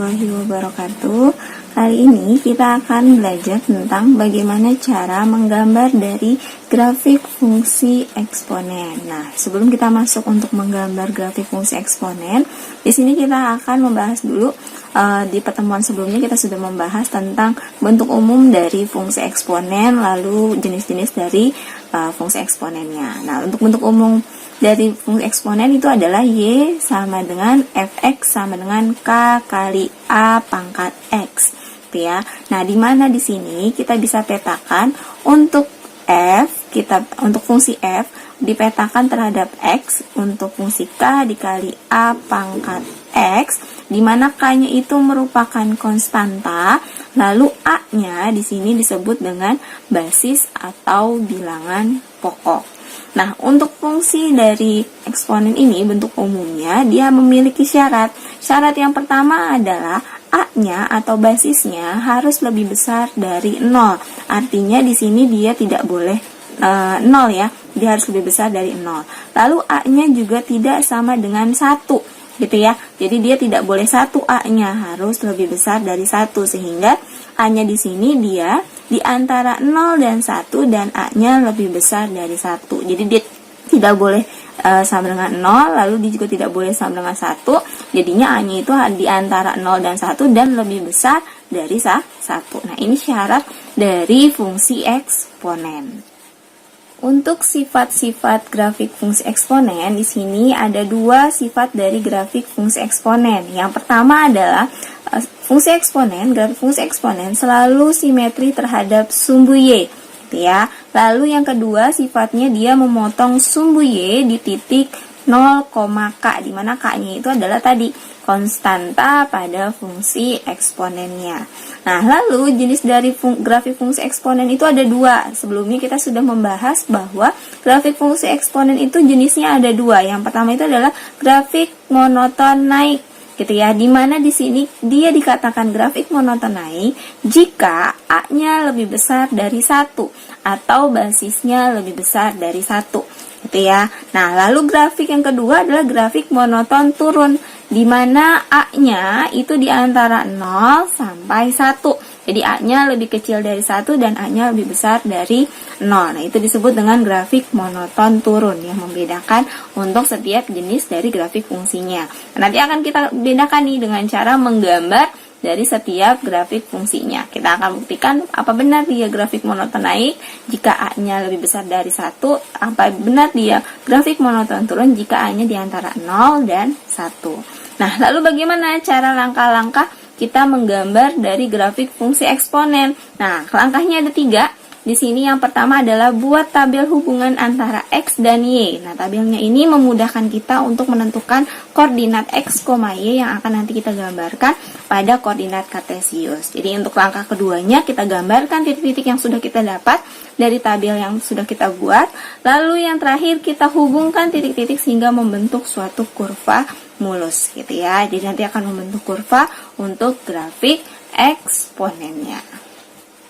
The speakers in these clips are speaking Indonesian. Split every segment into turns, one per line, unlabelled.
warahmatullahi wabarakatuh. Kali ini kita akan belajar tentang bagaimana cara menggambar dari grafik fungsi eksponen. Nah, sebelum kita masuk untuk menggambar grafik fungsi eksponen, di sini kita akan membahas dulu. Di pertemuan sebelumnya kita sudah membahas tentang bentuk umum dari fungsi eksponen, lalu jenis-jenis dari fungsi eksponennya. Nah, untuk bentuk umum dari fungsi eksponen itu adalah Y sama dengan Fx sama dengan K kali A pangkat X, gitu ya. Nah, di mana di sini kita bisa petakan untuk untuk fungsi F dipetakan terhadap X, untuk fungsi K dikali A pangkat X, di mana K-nya itu merupakan konstanta, lalu A-nya di sini disebut dengan basis atau bilangan pokok. Nah, untuk fungsi dari eksponen ini bentuk umumnya dia memiliki syarat. Syarat yang pertama adalah A-nya atau basisnya harus lebih besar dari 0. Artinya di sini dia tidak boleh 0 ya. Dia harus lebih besar dari 0. Lalu A-nya juga tidak sama dengan 1, gitu ya. Jadi dia tidak boleh 1 A-nya, harus lebih besar dari 1, sehingga A-nya di sini dia di antara 0 dan 1 dan A-nya lebih besar dari 1. Jadi dia tidak boleh sama dengan 0, lalu dia juga tidak boleh sama dengan 1. Jadinya A-nya itu di antara 0 dan 1 dan lebih besar dari 1. Nah, ini syarat dari fungsi eksponen. Untuk sifat-sifat grafik fungsi eksponen, di sini ada dua sifat dari grafik fungsi eksponen. Yang pertama adalah fungsi eksponen, grafik fungsi eksponen selalu simetri terhadap sumbu Y, gitu ya. Lalu yang kedua sifatnya dia memotong sumbu Y di titik 0, K, di mana K-nya itu adalah tadi konstanta pada fungsi eksponennya. Nah, lalu jenis dari grafik fungsi eksponen itu ada dua. Sebelumnya kita sudah membahas bahwa grafik fungsi eksponen itu jenisnya ada dua. Yang pertama itu adalah grafik monoton naik, gitu ya. Dimana di sini dia dikatakan grafik monoton naik jika A-nya lebih besar dari 1 atau basisnya lebih besar dari 1, gitu ya. Nah, lalu grafik yang kedua adalah grafik monoton turun, di mana A-nya itu di antara 0 sampai 1. Jadi A-nya lebih kecil dari 1 dan A-nya lebih besar dari 0. Nah, itu disebut dengan grafik monoton turun, yang membedakan untuk setiap jenis dari grafik fungsinya. Nah, nanti akan kita bedakan nih dengan cara menggambar dari setiap grafik fungsinya. Kita akan buktikan apa benar dia grafik monoton naik jika A-nya lebih besar dari 1, apa benar dia grafik monoton turun jika A-nya di antara 0 dan 1. Nah, lalu bagaimana cara langkah-langkah kita menggambar dari grafik fungsi eksponen? Nah, langkahnya ada 3. Di sini yang pertama adalah buat tabel hubungan antara X dan Y. Nah, tabelnya ini memudahkan kita untuk menentukan koordinat X, Y yang akan nanti kita gambarkan pada koordinat kartesius. Jadi untuk langkah keduanya kita gambarkan titik-titik yang sudah kita dapat dari tabel yang sudah kita buat. Lalu yang terakhir kita hubungkan titik-titik sehingga membentuk suatu kurva mulus, gitu ya. Jadi nanti akan membentuk kurva untuk grafik eksponennya.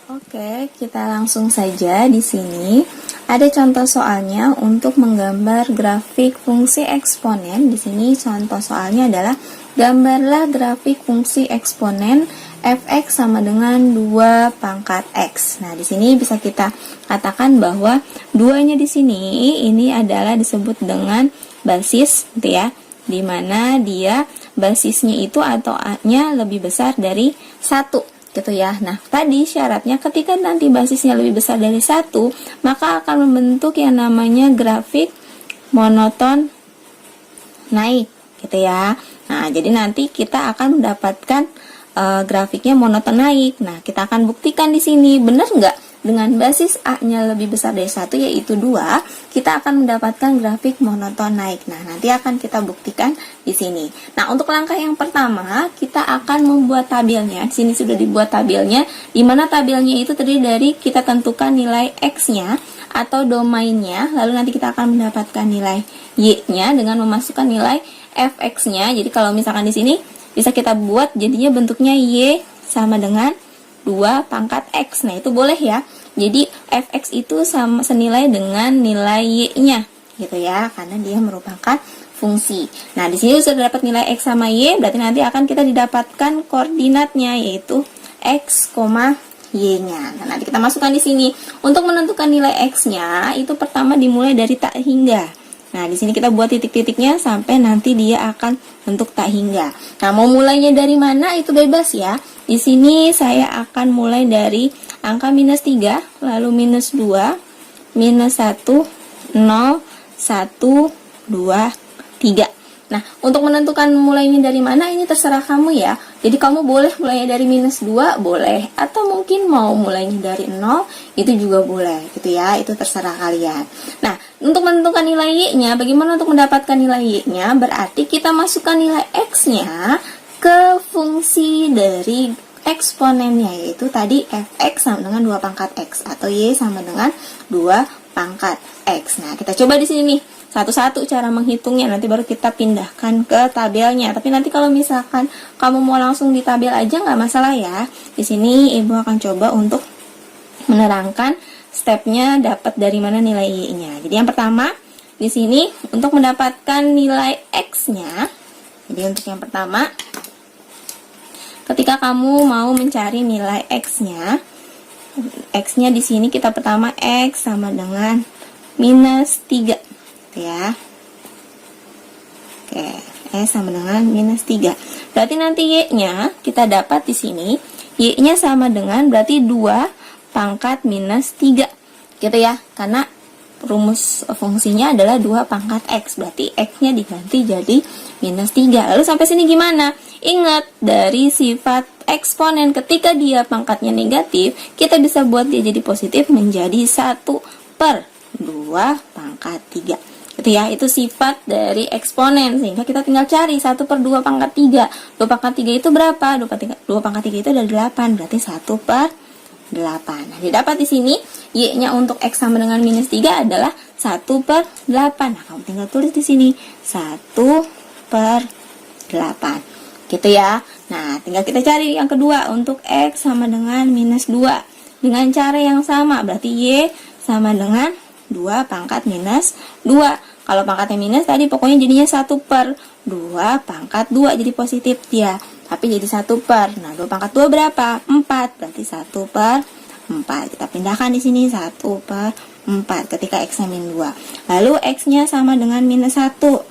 Oke, kita langsung saja. Di sini ada contoh soalnya untuk menggambar grafik fungsi eksponen. Di sini contoh soalnya adalah gambarlah grafik fungsi eksponen Fx sama dengan 2 pangkat X. Nah, di sini bisa kita katakan bahwa duanya di sini ini adalah disebut dengan basis, gitu ya. Di mana dia basisnya itu atau A-nya lebih besar dari 1. Gitu ya. Nah, tadi syaratnya ketika nanti basisnya lebih besar dari 1, maka akan membentuk yang namanya grafik monoton naik, gitu ya. Nah, jadi nanti kita akan mendapatkan grafiknya monoton naik. Nah, kita akan buktikan di sini benar nggak dengan basis A-nya lebih besar dari 1 yaitu 2, kita akan mendapatkan grafik monoton naik. Nah, nanti akan kita buktikan di sini. Nah, untuk langkah yang pertama, kita akan membuat tabelnya. Di sini sudah dibuat tabelnya, di mana tabelnya itu terdiri dari kita tentukan nilai X-nya atau domainnya, lalu nanti kita akan mendapatkan nilai Y-nya dengan memasukkan nilai Fx-nya. Jadi kalau misalkan di sini bisa kita buat jadinya bentuknya Y sama dengan 2 pangkat X. Nah, itu boleh ya. Jadi Fx itu sama senilai dengan nilai Y-nya, gitu ya, karena dia merupakan fungsi. Nah, di sini sudah dapat nilai X sama Y, berarti nanti akan kita didapatkan koordinatnya, yaitu X, Y-nya. Nah, nanti kita masukkan di sini. Untuk menentukan nilai X-nya, itu pertama dimulai dari tak hingga. Nah, di sini kita buat titik-titiknya sampai nanti dia akan bentuk tak hingga. Nah, mau mulainya dari mana itu bebas ya. Di sini saya akan mulai dari angka minus 3, lalu minus 2, minus 1, 0, 1, 2, 3. Nah, untuk menentukan mulainya dari mana ini terserah kamu ya. Jadi kamu boleh mulainya dari minus 2, boleh. Atau mungkin mau mulainya dari 0, itu juga boleh gitu ya. Itu terserah kalian. Nah, untuk menentukan nilai Y-nya, bagaimana untuk mendapatkan nilai Y-nya? Berarti kita masukkan nilai X-nya ke fungsi dari eksponennya, yaitu tadi fx sama dengan 2 pangkat X atau Y sama dengan 2 pangkat X. Nah, kita coba di sini nih. Satu-satu cara menghitungnya, nanti baru kita pindahkan ke tabelnya. Tapi nanti kalau misalkan kamu mau langsung di tabel aja nggak masalah ya. Di sini ibu akan coba untuk menerangkan stepnya dapat dari mana nilai Y-nya. Jadi yang pertama di sini untuk mendapatkan nilai X-nya. Jadi untuk yang pertama, ketika kamu mau mencari nilai X-nya, X-nya di sini kita pertama X sama dengan minus 3. Ya. Oke, sama dengan minus 3. Berarti nanti Y-nya kita dapat di sini, Y-nya sama dengan berarti 2 pangkat minus 3. Gitu ya. Karena rumus fungsinya adalah 2 pangkat X. Berarti X-nya diganti jadi minus 3. Lalu sampai sini gimana? Ingat, dari sifat eksponen ketika dia pangkatnya negatif, kita bisa buat dia jadi positif menjadi 1 per 2 pangkat 3. Gitu ya, itu sifat dari eksponen, sehingga kita tinggal cari 1 per 2 pangkat 3. 2 pangkat 3 itu berapa? 2 pangkat 3 itu ada 8, berarti 1 per 8. Nah, didapat di sini Y-nya untuk X sama dengan minus 3 adalah 1 per 8. Nah, kamu tinggal tulis di sini 1 per 8. Gitu ya. Nah, tinggal kita cari yang kedua untuk X sama dengan minus 2. Dengan cara yang sama, berarti Y sama dengan 2 pangkat minus 2. Kalau pangkatnya minus tadi pokoknya jadinya 1 per 2 pangkat 2 jadi positif dia. Tapi jadi 1 per. Nah, 2 pangkat 2 berapa? 4. Berarti 1 per 4. Kita pindahkan di sini 1 per 4 ketika X-nya min 2. Lalu X-nya sama dengan minus 1.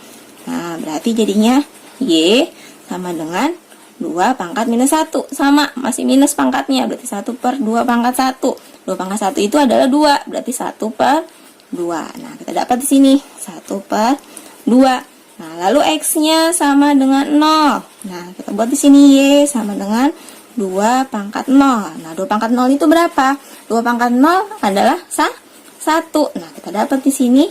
Nah, berarti jadinya Y sama dengan 2 pangkat minus 1. Sama, masih minus pangkatnya. Berarti 1 per 2 pangkat 1. 2 pangkat 1 itu adalah 2. Berarti 1 per 2. Nah, kita dapat di sini 1 per 2. Nah, lalu X-nya sama dengan 0. Nah, kita buat di sini Y sama dengan 2 pangkat 0. Nah, 2 pangkat 0 itu berapa? 2 pangkat 0 adalah 1. Nah, kita dapat di sini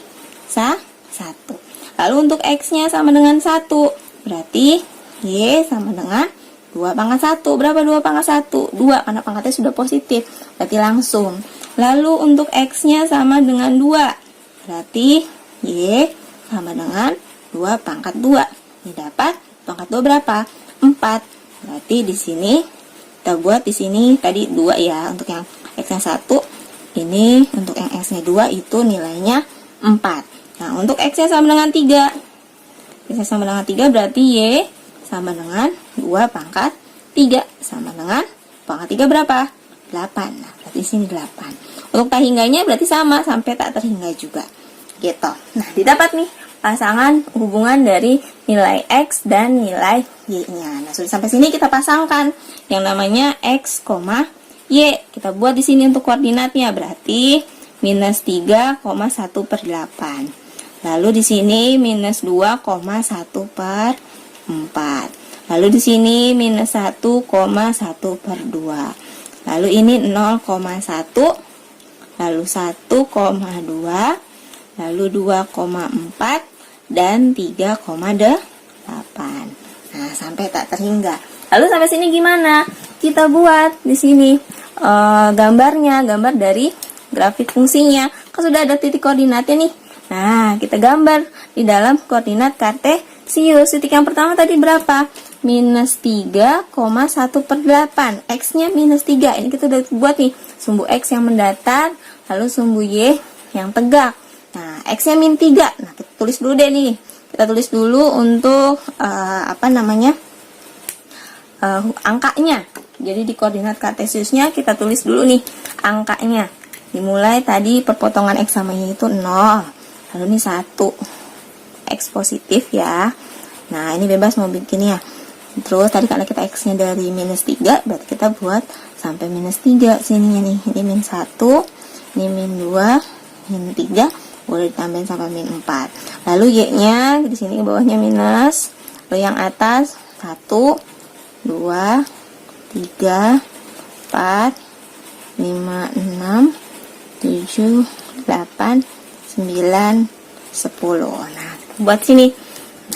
1. Lalu untuk X-nya sama dengan 1. Berarti Y sama dengan 2 pangkat 1. Berapa 2 pangkat 1? 2, karena pangkatnya sudah positif. Berarti langsung. Lalu untuk X-nya sama dengan 2. Berarti Y sama dengan 2 pangkat 2. Ini dapat pangkat 2 berapa? 4. Berarti di sini kita buat di sini tadi 2 ya untuk yang X-nya 1. Ini untuk yang X-nya 2 itu nilainya 4. Nah, untuk X-nya sama dengan 3. X-nya sama dengan 3 berarti Y sama dengan 2 pangkat 3 sama dengan pangkat 3 berapa? 8. Nah, berarti di sini 8. Untuk tak hingganya berarti sama sampai tak terhingga juga. Gitu. Nah, didapat nih pasangan hubungan dari nilai X dan nilai Y-nya. Nah, sudah sampai sini kita pasangkan yang namanya X, Y. Kita buat di sini untuk koordinatnya berarti minus 3,1 per 8. Lalu di sini minus 2,1 per 4. Lalu di sini minus 1,1 per 2. Lalu ini 0,1. Lalu 1,2. Lalu 2,4 dan 3,8. Nah, sampai tak terhingga. Lalu sampai sini gimana? Kita buat di sini gambarnya, gambar dari grafik fungsinya. Kan sudah ada titik koordinatnya nih. Nah, kita gambar di dalam koordinat kartesius. Titik yang pertama tadi berapa? Minus 3,1 per 8. X-nya minus 3. Ini kita udah buat nih. Sumbu X yang mendatar, lalu sumbu Y yang tegak. Nah, X-nya min 3. Nah, kita tulis dulu deh nih. kita tulis dulu untuk angkanya. Jadi di koordinat kartesiusnya kita tulis dulu nih angkanya. Dimulai tadi perpotongan X sama Y itu 0. Lalu ini 1. X positif ya. Nah, ini bebas mau bikinnya. Terus tadi karena kita X-nya dari -3, berarti kita buat sampai -3 sininya nih. Ini -1, ini -2, -3, boleh ditambahin sampai -4. Lalu Y-nya di sini bawahnya minus. Lalu yang atas 1, 2, 3, 4, 5, 6, 7, 8, 9, 10. Nah, buat sini.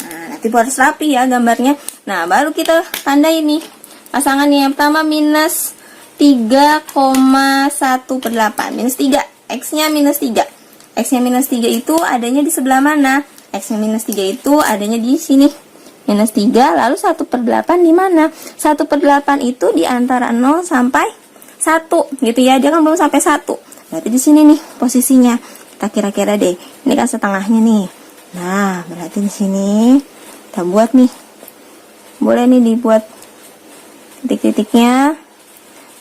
Nah, nanti harus rapi ya gambarnya. Nah, baru kita tanda ini pasangannya. Yang pertama minus 3,1/8. Minus 3. X-nya minus 3. X-nya minus 3 itu adanya di sebelah mana? X-nya minus 3 itu adanya di sini. Minus 3, lalu 1/8 di mana? 1/8 itu di antara 0 sampai 1 gitu ya. Dia kan belum sampai 1. Berarti di sini nih posisinya. Kita kira-kira deh. Ini kan setengahnya nih. Nah, berarti di sini kita buat nih. Boleh nih dibuat titik-titiknya.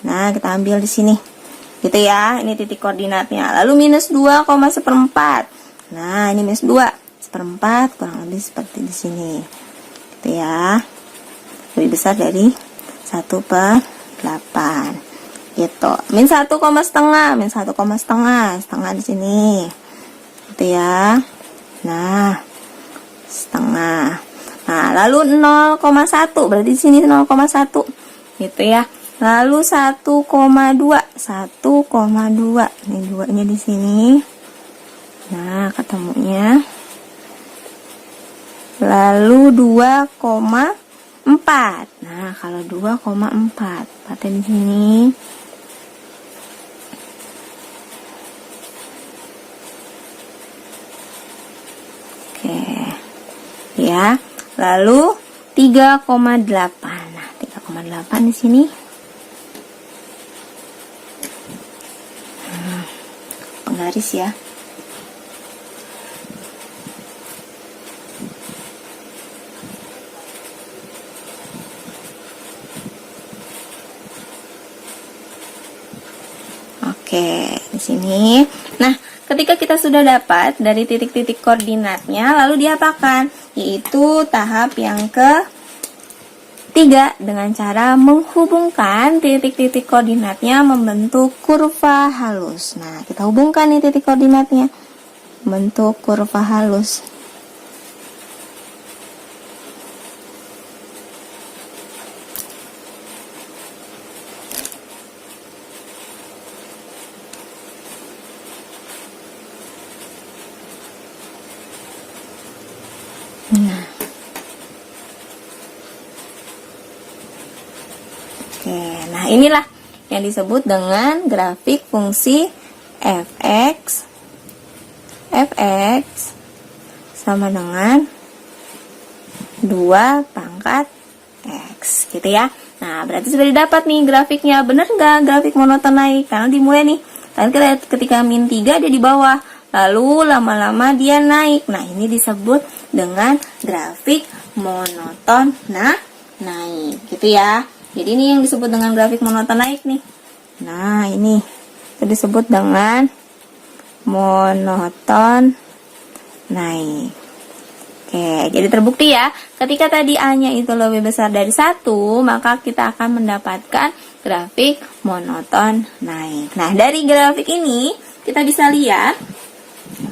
Nah, kita ambil di sini. Gitu ya. Ini titik koordinatnya. Lalu minus 2,1/4. Nah, ini minus 2/1/4 kurang lebih seperti di sini. Gitu ya. Lebih besar dari 1/8. Gitu. Min 1,5, min 1,5, setengah di sini. Gitu ya. Nah, setengah. Nah, lalu 0,1 berarti di sini 0,1. Gitu ya. Lalu 1,2. 1,2. Ini 2-nya di sini. Nah, ketemunya. Lalu 2,4. Nah, kalau 2,4 berarti di sini. Ya, lalu 3,8. Nah, 3,8 di sini. Penggaris ya. Oke, di sini. Nah, ketika kita sudah dapat dari titik-titik koordinatnya, lalu diapakan? Yaitu tahap yang ketiga dengan cara menghubungkan titik-titik koordinatnya membentuk kurva halus. Nah, kita hubungkan nih titik koordinatnya membentuk kurva halus. Nah, oke, nah inilah yang disebut dengan grafik fungsi fx sama dengan 2 pangkat x gitu ya. Nah, berarti sudah didapat nih grafiknya. Bener nggak grafik monoton naik? Karena dimulai nih, tadi ketika min 3 dia di bawah, lalu lama-lama dia naik. Nah, ini disebut dengan grafik monoton naik gitu ya. Jadi ini yang disebut dengan grafik monoton naik nih. Nah, ini itu disebut dengan monoton naik. Oke, jadi terbukti ya, ketika tadi A-nya itu lebih besar dari 1, maka kita akan mendapatkan grafik monoton naik. Nah, dari grafik ini kita bisa lihat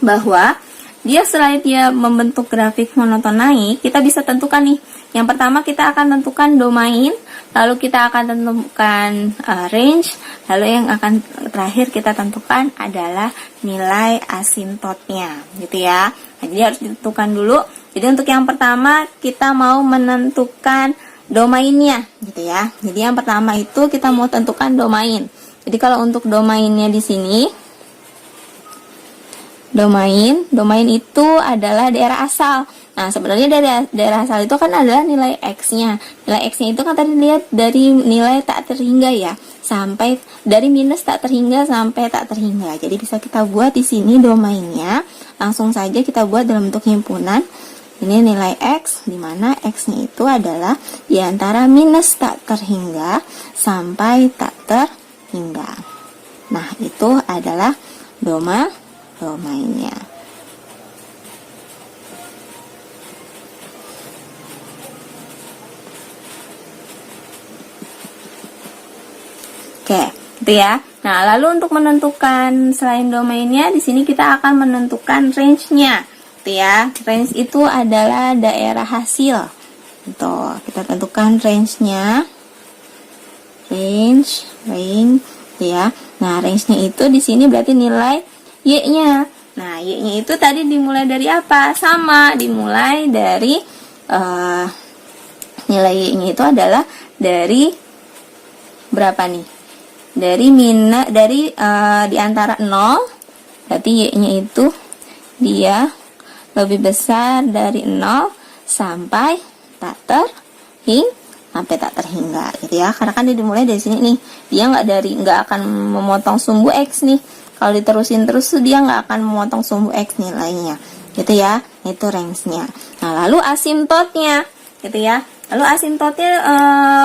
bahwa setelah dia membentuk grafik monoton naik, kita bisa tentukan nih. Yang pertama kita akan tentukan domain, lalu kita akan tentukan range, lalu yang akan terakhir kita tentukan adalah nilai asintotnya, gitu ya. Nah, jadi harus ditentukan dulu. Jadi untuk yang pertama kita mau menentukan domainnya, gitu ya. Jadi yang pertama itu kita mau tentukan domain. Jadi kalau untuk domainnya di sini, domain itu adalah daerah asal. Nah, sebenarnya dari daerah asal itu kan adalah nilai X-nya. Nilai X-nya itu kan tadi lihat dari nilai tak terhingga ya, sampai dari minus tak terhingga sampai tak terhingga. Jadi bisa kita buat di sini domainnya. Langsung saja kita buat dalam bentuk himpunan. Ini nilai X, di mana X-nya itu adalah di antara minus tak terhingga sampai tak terhingga. Nah, itu adalah domainnya. Oke, itu ya. Nah, lalu untuk menentukan selain domainnya, di sini kita akan menentukan range-nya. Itu ya. Range itu adalah daerah hasil. Tuh, kita tentukan range-nya. Range, ya. Nah, range-nya itu di sini berarti nilai Y-nya. Nah, Y-nya itu tadi dimulai dari apa? Sama, dimulai dari nilai Y-nya itu adalah dari berapa nih? Dari di antara 0, berarti Y-nya itu dia lebih besar dari 0 sampai tak terhingga gitu ya. Karena kan dia dimulai dari sini nih. Dia nggak akan memotong sumbu X nih. Kalau diterusin terus tuh dia nggak akan memotong sumbu X nilainya. Gitu ya. Itu range-nya. Nah, lalu asimtotnya gitu ya. Lalu asimtotnya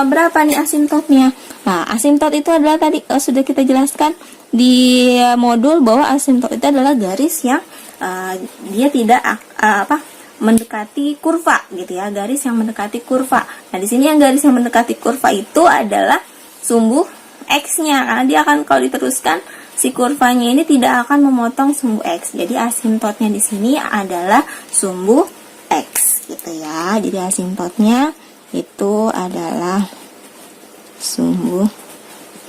berapa nih asimtotnya? Nah, asimtot itu adalah tadi sudah kita jelaskan di modul bahwa asimtot itu adalah garis yang dia tidak mendekati kurva gitu ya, garis yang mendekati kurva. Nah, di sini yang garis yang mendekati kurva itu adalah sumbu X-nya, karena dia akan kalau diteruskan si kurvanya ini tidak akan memotong sumbu X. Jadi asimtotnya di sini adalah sumbu X gitu ya. Jadi asimtotnya itu adalah sumbu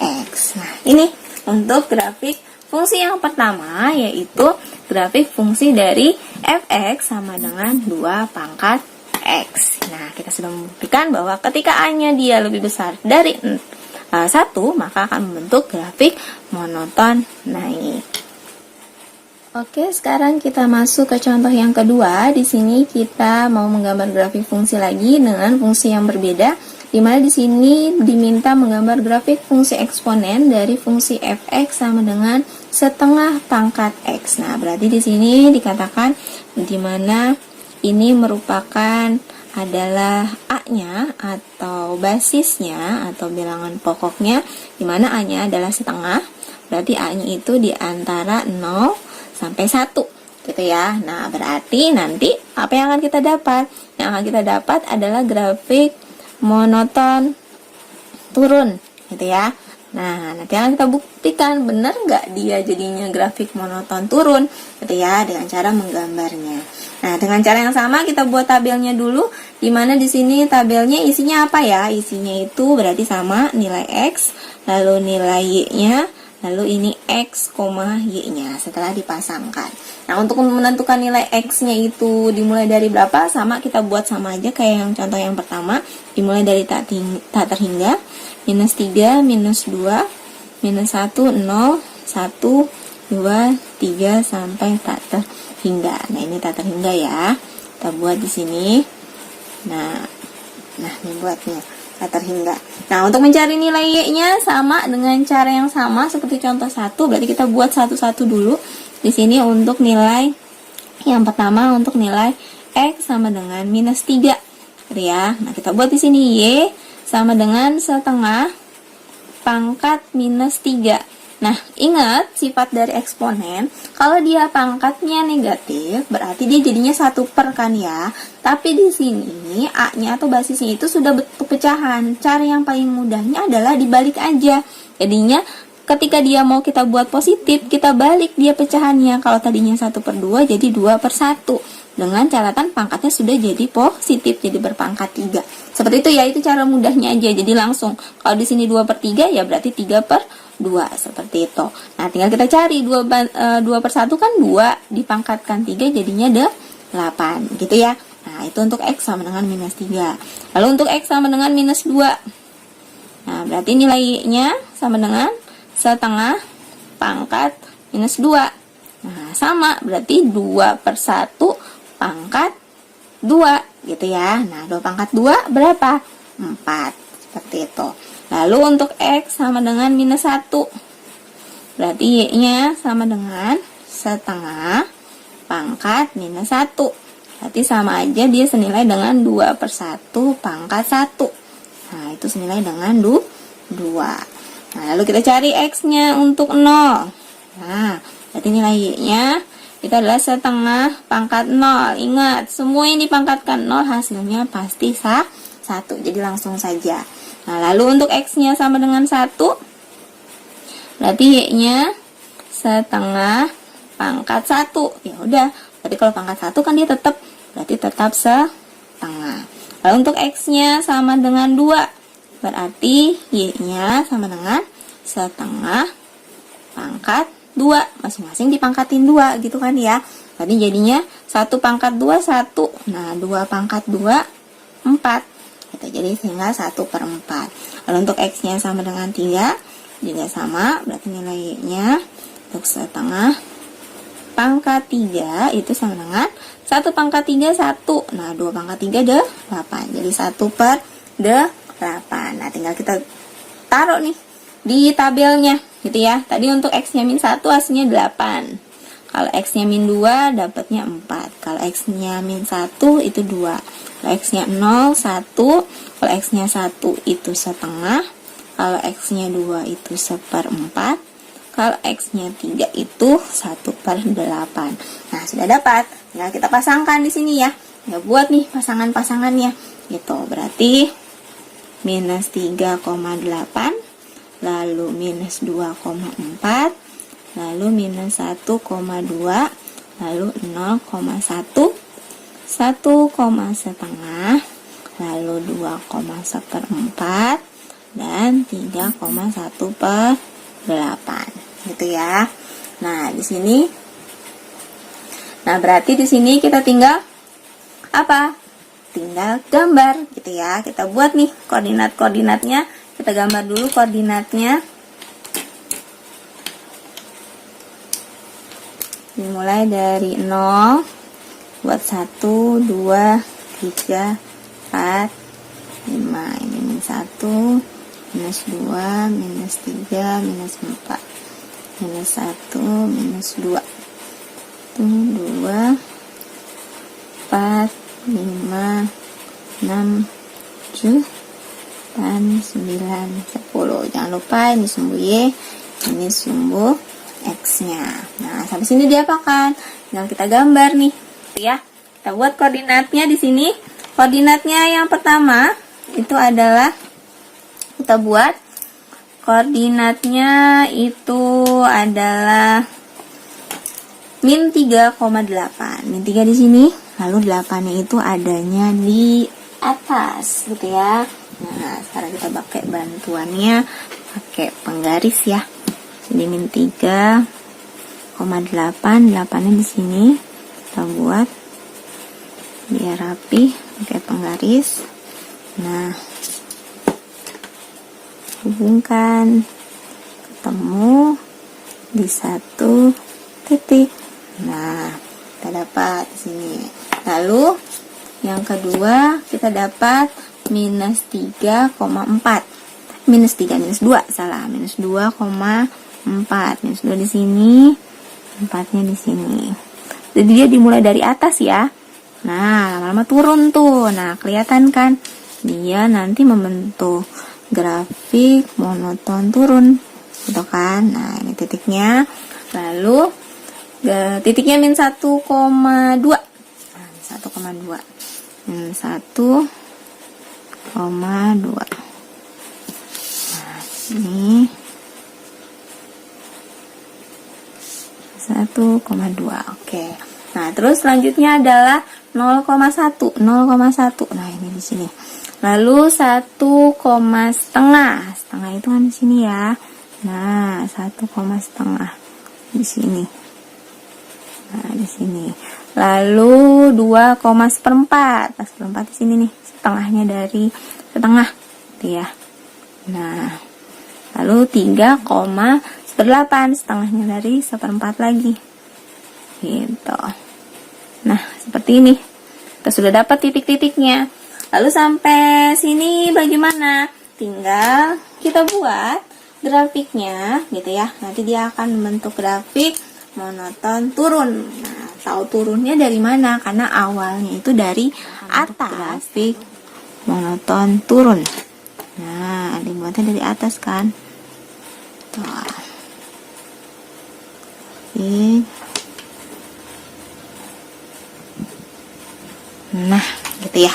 X. Nah, ini untuk grafik fungsi yang pertama, yaitu grafik fungsi dari fx sama dengan 2 pangkat x. Nah, kita sudah membuktikan bahwa ketika A-nya dia lebih besar dari 1, maka akan membentuk grafik monoton naik. Oke, sekarang kita masuk ke contoh yang kedua. Di sini kita mau menggambar grafik fungsi lagi dengan fungsi yang berbeda, di mana di sini diminta menggambar grafik fungsi eksponen dari fungsi fx sama dengan setengah pangkat x. Nah, berarti di sini dikatakan di mana ini merupakan adalah A-nya atau basisnya atau bilangan pokoknya, di mana A-nya adalah setengah. Berarti A-nya itu di antara 0 sampai 1 gitu ya. Nah, berarti nanti apa yang akan kita dapat? Yang akan kita dapat adalah grafik monoton turun gitu ya. Nah, nanti akan kita buktikan benar nggak dia jadinya grafik monoton turun gitu ya, dengan cara menggambarnya. Nah, dengan cara yang sama kita buat tabelnya dulu, di mana di sini tabelnya isinya apa ya? Isinya itu berarti sama nilai X, lalu nilai Y-nya, lalu ini X, Y-nya setelah dipasangkan. Nah, untuk menentukan nilai X-nya itu dimulai dari berapa? Sama, kita buat sama aja kayak yang contoh yang pertama. Dimulai dari tak terhingga, minus 3, minus 2, minus 1, 0, 1, 2, 3, sampai tak terhingga. Nah, ini tak terhingga ya. Kita buat di sini. Nah, ini buatnya. Terhingga. Nah, untuk mencari nilai Y-nya sama dengan cara yang sama seperti contoh 1, berarti kita buat satu-satu dulu. Di sini untuk nilai yang pertama untuk nilai X sama dengan minus 3. Gitu ya. Nah, kita buat di sini Y sama dengan setengah pangkat minus 3. Nah, ingat sifat dari eksponen, kalau dia pangkatnya negatif, berarti dia jadinya 1 per kan ya. Tapi di sini A-nya atau basisnya itu sudah bentuk pecahan. Cara yang paling mudahnya adalah dibalik aja. Jadinya ketika dia mau kita buat positif, kita balik dia pecahannya. Kalau tadinya 1 per 2, jadi 2 per 1. Dengan catatan pangkatnya sudah jadi positif, jadi berpangkat 3. Seperti itu ya, itu cara mudahnya aja. Jadi langsung, kalau di sini 2 per 3, ya berarti 3 per 2, seperti itu. Nah, tinggal kita cari 2 per 1 kan 2, dipangkatkan 3 jadinya 8, gitu ya. Nah, itu untuk X sama dengan minus 3. Lalu untuk X sama dengan minus 2. Nah, berarti nilainya sama dengan setengah pangkat minus 2. Nah, sama, berarti 2 per 1 pangkat 2, gitu ya. Nah, 2 pangkat 2 berapa? 4, seperti itu. Lalu untuk X sama dengan minus 1. Berarti Y-nya sama dengan setengah pangkat minus 1. Berarti sama aja dia senilai dengan 2 per 1 pangkat 1. Nah, itu senilai dengan 2. Nah, lalu kita cari X-nya untuk 0. Nah, berarti nilai Y-nya itu adalah setengah pangkat 0. Ingat, semua yang dipangkatkan 0 hasilnya pasti 1. Jadi langsung saja. Nah, lalu untuk X-nya sama dengan 1. Berarti Y-nya setengah pangkat 1. Ya udah, berarti kalau pangkat 1 kan dia berarti tetap setengah. Lalu untuk X-nya sama dengan 2. Berarti Y-nya sama dengan setengah pangkat 2. Masing-masing dipangkatin 2 gitu kan ya. Tadi jadinya 1 pangkat 2, 1. Nah, 2 pangkat 2, 4. Gitu, jadi sehingga 1 per 4. Lalu untuk X-nya sama dengan 3. Juga sama, berarti nilai Y-nya untuk setengah pangkat 3 itu sama dengan 1 pangkat 3, 1. Nah, 2 pangkat 3, 8. Jadi 1 per 8. Nah, tinggal kita taruh nih di tabelnya gitu ya. Tadi untuk X-nya min 1 hasilnya 8. Kalau X-nya min 2 dapatnya 4. Kalau X-nya min 1 itu 2. Kalau X-nya 0, 1. Kalau X-nya 1 itu setengah. Kalau X-nya 2 itu 1/4. Kalau X-nya 3 itu 1 per 8. Nah, sudah dapat. Tinggal kita pasangkan di sini ya. Ya, buat nih pasangan-pasangannya. Gitu. Berarti minus 3,8. Lalu minus 2,4. Lalu minus 1,2. Lalu 0,1. 1,5. Lalu 2,1/4. Dan 3,1 per 8 gitu ya. Nah, di sini berarti di sini kita tinggal apa? Tinggal gambar gitu ya. Kita buat nih koordinat-koordinatnya. Kita gambar dulu koordinatnya. Dimulai dari 0 buat 1 2 3 4 5. Ini min 1, minus 2, minus 3, minus 4, minus 1, minus 2, 2, 4, 5, 6, 7, dan 9, 10. Jangan lupa ini sumbu Y, ini sumbu X-nya. Nah, sampai sini diapakan? Tinggal kita gambar nih, ya. Kita buat koordinatnya di sini. Koordinatnya yang pertama itu adalah kita buat koordinatnya itu adalah min 3,8. Min 3 di sini, lalu 8-nya itu adanya di atas gitu ya. Nah, sekarang kita pakai bantuannya, pakai penggaris ya. Jadi min 3,8, 8-nya di sini. Kita buat biar rapi pakai penggaris. Nah, hubungkan ketemu di 1 titik. Nah, kita dapat di sini. Lalu yang kedua kita dapat minus 3,4. Minus 3, minus 2, salah. Minus 2,4. Minus 2 di sini, 4-nya di sini. Jadi dia dimulai dari atas ya. Nah, lama-lama turun tuh. Nah, kelihatan kan? Dia nanti membentuk grafik monoton turun. Gitu kan? Nah, ini titiknya. Lalu titiknya min 1,2. Nah, 1,2. Min 1,2. Nah, ini 1,2. Oke. Nah, terus selanjutnya adalah 0,1. 0,1. Nah, ini di sini. Lalu 1, setengah. Setengah itu kan di sini ya. Nah, 1, setengah di sini. Nah, di sini. Lalu 2,1/4. Pas seperempat di sini nih. Setengahnya dari setengah, gitu ya. Nah, lalu 3,1/8. Setengahnya dari 1/4 lagi. Gitu. Nah, seperti ini. Kita sudah dapat titik-titiknya. Lalu sampai sini bagaimana? Tinggal kita buat grafiknya gitu ya. Nanti dia akan membentuk grafik monoton turun. Nah, tahu turunnya dari mana? Karena awalnya itu dari atas. Grafik monoton turun. Nah, dibuatnya dari atas kan? Tuh. Nah, gitu ya.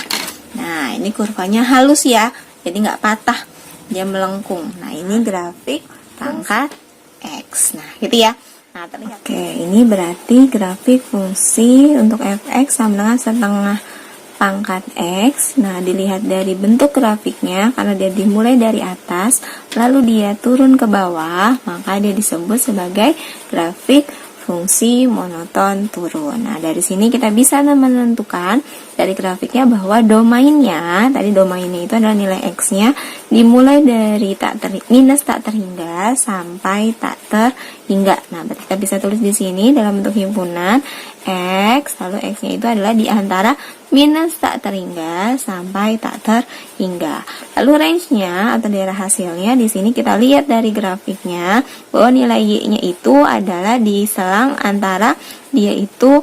Nah, ini kurvanya halus ya, jadi nggak patah, dia melengkung. Nah, ini grafik pangkat X. Nah, gitu ya. Nah, terlihat. Oke, ini berarti grafik fungsi untuk fx sama dengan setengah pangkat X. Nah, dilihat dari bentuk grafiknya, karena dia dimulai dari atas, lalu dia turun ke bawah, maka dia disebut sebagai grafik fungsi monoton turun. Nah, dari sini kita bisa menentukan dari grafiknya bahwa domainnya, tadi domainnya itu adalah nilai X-nya dimulai dari minus tak terhingga sampai tak terhingga. Nah, berarti kita bisa tulis di sini dalam bentuk himpunan X, lalu X-nya itu adalah di antara minus tak terhingga sampai tak terhingga. Lalu range-nya atau daerah hasilnya di sini kita lihat dari grafiknya bahwa nilai Y-nya itu adalah di selang antara dia itu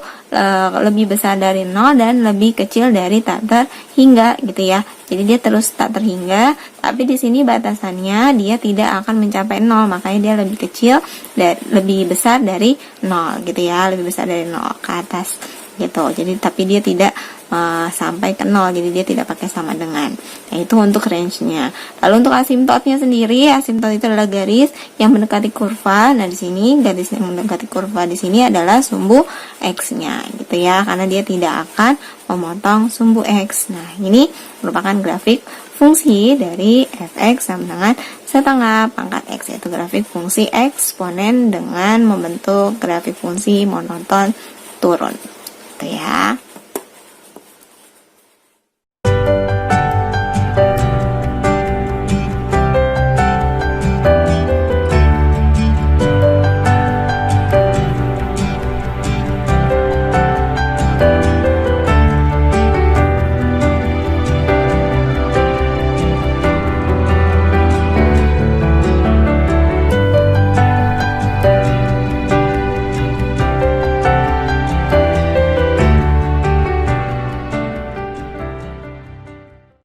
lebih besar dari 0 dan lebih kecil dari tak terhingga gitu ya. Jadi dia terus tak terhingga, tapi di sini batasannya dia tidak akan mencapai 0, makanya dia lebih kecil dan lebih besar dari 0 gitu ya, lebih besar dari 0 ke atas gitu. Jadi tapi dia tidak sampai ke 0, jadi dia tidak pakai sama dengan. Nah, itu untuk range-nya. Lalu untuk asimptotnya sendiri, asimptot itu adalah garis yang mendekati kurva. Nah, di sini garis yang mendekati kurva di sini adalah sumbu X-nya gitu ya, karena dia tidak akan memotong sumbu X. Nah, ini merupakan grafik fungsi dari fx sama dengan setengah pangkat X, yaitu grafik fungsi eksponen dengan membentuk grafik fungsi monoton turun gitu ya.